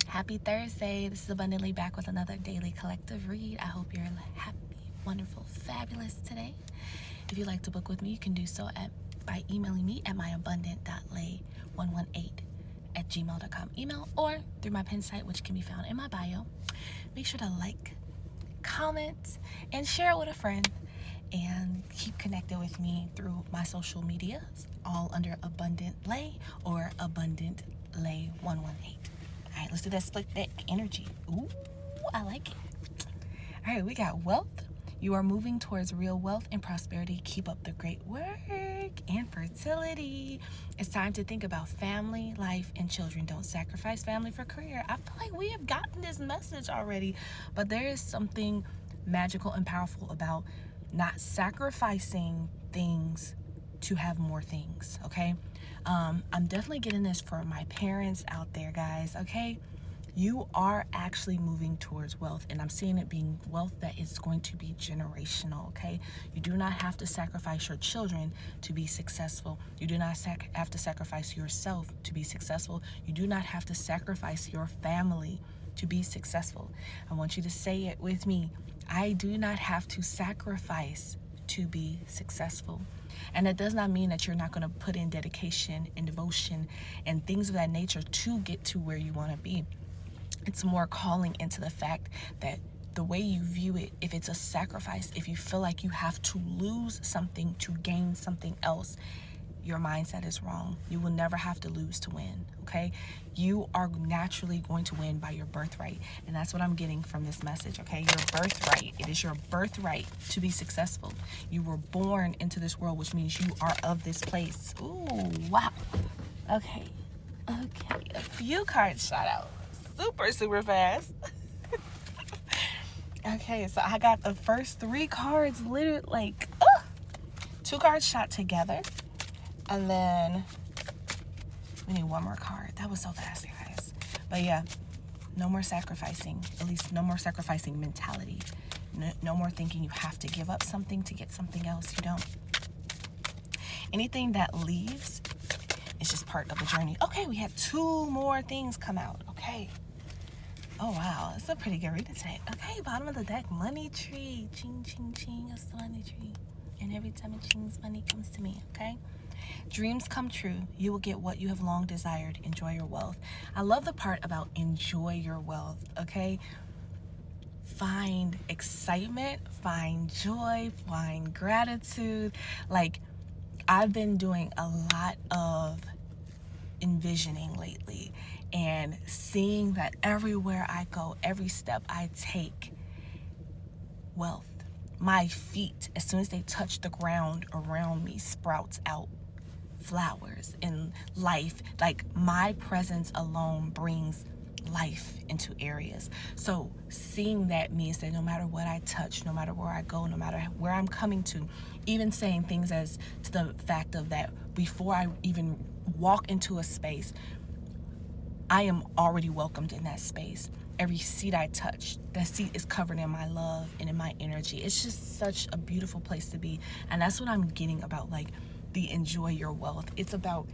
Happy Thursday. This is Abundant Lei back with another daily collective read. I hope you're happy, wonderful, fabulous today. If you'd like to book with me, you can do so by emailing me at myabundant.lay118@gmail.com email or through my pin site, which can be found in my bio. Make sure to like, comment, and share it with a friend. And keep connected with me through my social media, all under Abundant Lei or Abundant Lei 118. All right, let's do that split deck energy. Ooh, I like it. All right, we got wealth. You are moving towards real wealth and prosperity. Keep up the great work. And fertility. It's time to think about family, life, and children. Don't sacrifice family for career. I feel like we have gotten this message already, but there is something magical and powerful about not sacrificing things to have more things, okay? I'm definitely getting this for my parents out there, guys, okay? You are actually moving towards wealth, and I'm seeing it being wealth that is going to be generational, okay? You do not have to sacrifice your children to be successful. You do not have to sacrifice yourself to be successful. You do not have to sacrifice your family to be successful. I want you to say it with me. I do not have to sacrifice to be successful. And that does not mean that you're not going to put in dedication and devotion and things of that nature to get to where you want to be. It's more calling into the fact that the way you view it, if it's a sacrifice, if you feel like you have to lose something to gain something else, your mindset is wrong. You will never have to lose to win, okay? You are naturally going to win by your birthright. And that's what I'm getting from this message, okay? Your birthright. It is your birthright to be successful. You were born into this world, which means you are of this place. Ooh, wow. Okay. A few cards shot out. Super fast. Okay, so I got the first 3 cards literally like, 2 cards shot together. And then we need 1 more card. That was so fast, guys. But yeah, no more sacrificing. At least no more sacrificing mentality. No more thinking you have to give up something to get something else. You don't. Anything that leaves is just part of the journey. Okay, we had 2 more things come out. Okay. Oh, wow. It's a pretty good reading today. Okay, bottom of the deck, money tree. Ching, ching, ching. It's the money tree. And every time it chings, money comes to me, okay? Dreams come true. You will get what you have long desired. Enjoy your wealth. I love the part about enjoy your wealth, okay? Find excitement, find joy, find gratitude. Like, I've been doing a lot of envisioning lately and seeing that everywhere I go, every step I take, wealth. My feet, as soon as they touch the ground around me, sprouts out flowers and life. Like, my presence alone brings life into areas. So seeing that means that no matter what I touch, no matter where I go, no matter where I'm coming to, even saying things as to the fact of that before I even walk into a space, I am already welcomed in that space. Every seat I touch, that seat is covered in my love and in my energy. It's just such a beautiful place to be. And that's what I'm getting about, like, the enjoy your wealth. It's about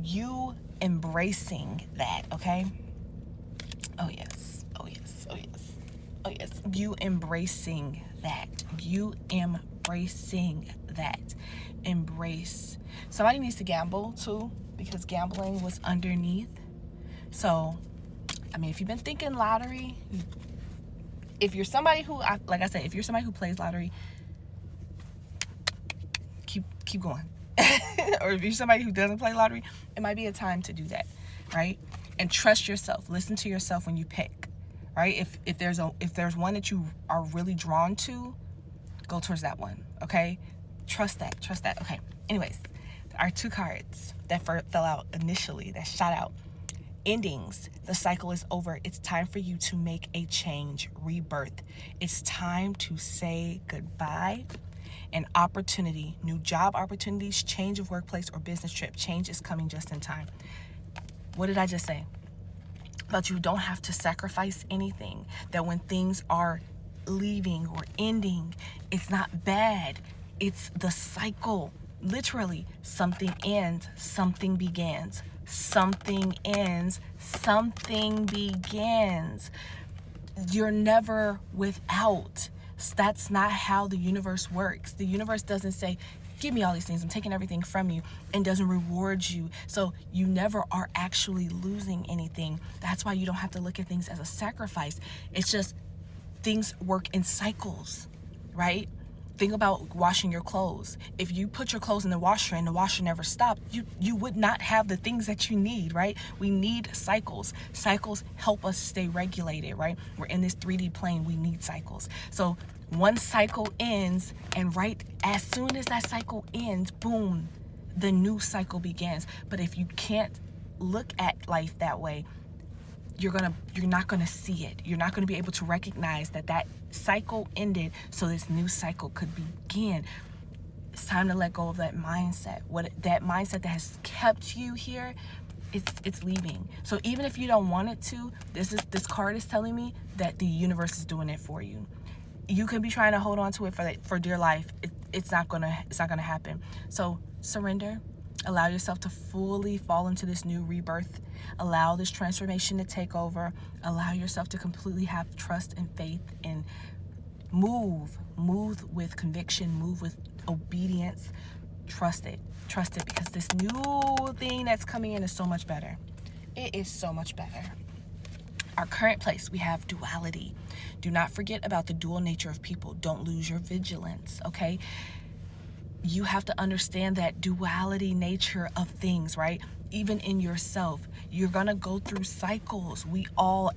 you embracing that, okay? Oh yes, oh yes, oh yes, oh yes. You embracing that. You embracing that. Embrace. Somebody needs to gamble too, because gambling was underneath. So, I mean, if you've been thinking lottery, if you're somebody who, like I said, if you're somebody who plays lottery, keep going. Or if you're somebody who doesn't play lottery, it might be a time to do that, right? And trust yourself. Listen to yourself when you pick, right? If there's one that you are really drawn to, go towards that one, okay? Trust that. Okay. Anyways, our 2 cards that fell out initially, that shot out. Endings. The cycle is over. It's time for you to make a change, rebirth. It's time to say goodbye. An opportunity, new job opportunities, change of workplace or business trip. Change is coming just in time. What did I just say? But you don't have to sacrifice anything. That when things are leaving or ending, it's not bad. It's the cycle. Literally, something ends, something begins. Something ends, something begins. You're never without. That's not how the universe works. The universe doesn't say, give me all these things, I'm taking everything from you, and doesn't reward you. So you never are actually losing anything. That's why you don't have to look at things as a sacrifice. It's just things work in cycles, right? Think about washing your clothes. If you put your clothes in the washer and the washer never stopped, you would not have the things that you need, right? We need cycles. Cycles help us stay regulated, right? We're in this 3D plane. We need cycles. So one cycle ends, and right as soon as that cycle ends, boom, the new cycle begins. But if you can't look at life that way, you're not gonna see it. You're not gonna be able to recognize that cycle ended, so this new cycle could begin. It's time to let go of that mindset. That mindset that has kept you here, it's leaving. So even if you don't want it to, this card is telling me that the universe is doing it for you. You can be trying to hold on to it for dear life. It's not gonna happen. So surrender. Allow yourself to fully fall into this new rebirth. Allow this transformation to take over. Allow yourself to completely have trust and faith, and move with conviction, move with obedience. Trust it because this new thing that's coming in is so much better. It is so much better. Our current place, we have duality. Do not forget about the dual nature of people. Don't lose your vigilance, okay? You have to understand that duality nature of things, right? Even in yourself, you're gonna go through cycles.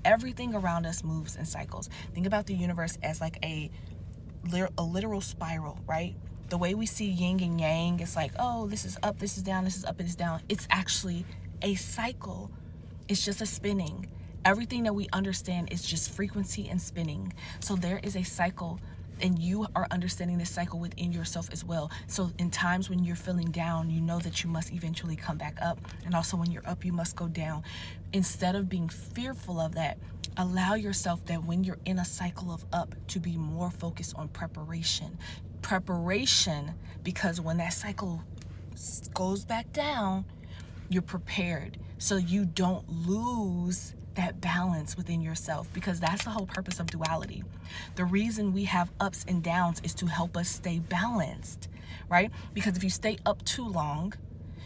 Everything around us moves in cycles. Think about the universe as like a literal spiral, right? The way we see yin and yang, it's like, oh, this is up, this is down, this is up, this is down. It's actually a cycle. It's just a spinning. Everything that we understand is just frequency and spinning. So there is a cycle, and you are understanding this cycle within yourself as well. So in times when you're feeling down, you know that you must eventually come back up. And also when you're up, you must go down. Instead of being fearful of that, allow yourself that when you're in a cycle of up, to be more focused on preparation. Preparation, because when that cycle goes back down, you're prepared. So you don't lose that balance within yourself, because that's the whole purpose of duality. The reason we have ups and downs is to help us stay balanced, right? Because if you stay up too long,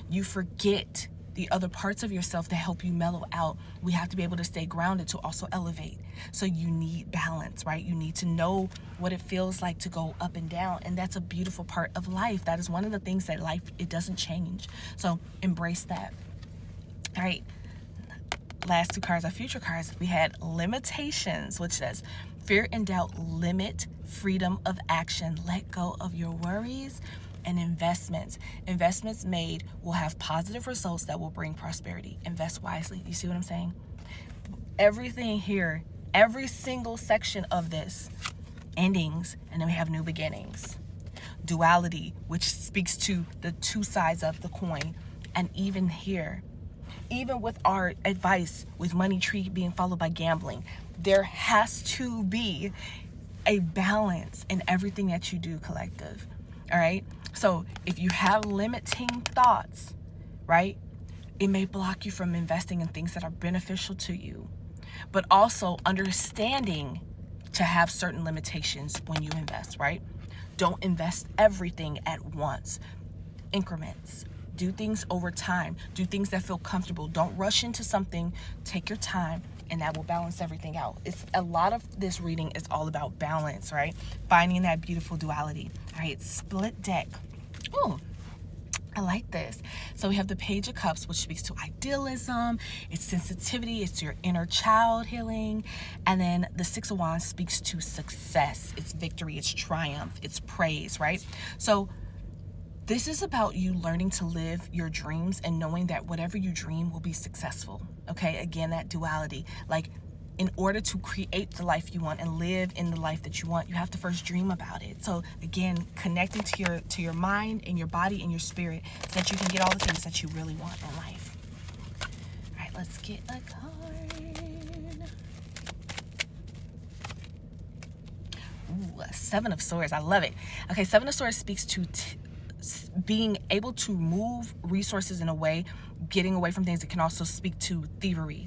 you forget the other parts of yourself that help you mellow out. We have to be able to stay grounded to also elevate. So you need balance, right? You need to know what it feels like to go up and down. And that's a beautiful part of life. That is one of the things that life, it doesn't change. So embrace that. All right. Last two cards are future cards. We had limitations, which says fear and doubt limit freedom of action. Let go of your worries. And investments made will have positive results that will bring prosperity. Invest wisely. You see what I'm saying? Everything here, every single section of this, endings, and then we have new beginnings. Duality, which speaks to the two sides of the coin. And even here, even with our advice with money tree being followed by gambling, there has to be a balance in everything that you do, collective. All right? So if you have limiting thoughts, right, it may block you from investing in things that are beneficial to you. But also understanding to have certain limitations when you invest, right? Don't invest everything at once. Increments. Do things over time. Do things that feel comfortable. Don't rush into something. Take your time, and that will balance everything out. It's a lot of this reading is all about balance, right? Finding that beautiful duality. All right, split deck. Oh, I like this. So we have the Page of Cups, which speaks to idealism, it's sensitivity, it's your inner child healing. And then the Six of Wands speaks to success, it's victory, it's triumph, it's praise, right? So this is about you learning to live your dreams and knowing that whatever you dream will be successful. Okay, again, that duality. Like, in order to create the life you want and live in the life that you want, you have to first dream about it. So again, connecting to your mind and your body and your spirit, so that you can get all the things that you really want in life. All right, let's get a card. Ooh, Seven of Swords. I love it. Okay, Seven of Swords speaks to being able to move resources in a way, getting away from things. It can also speak to thievery.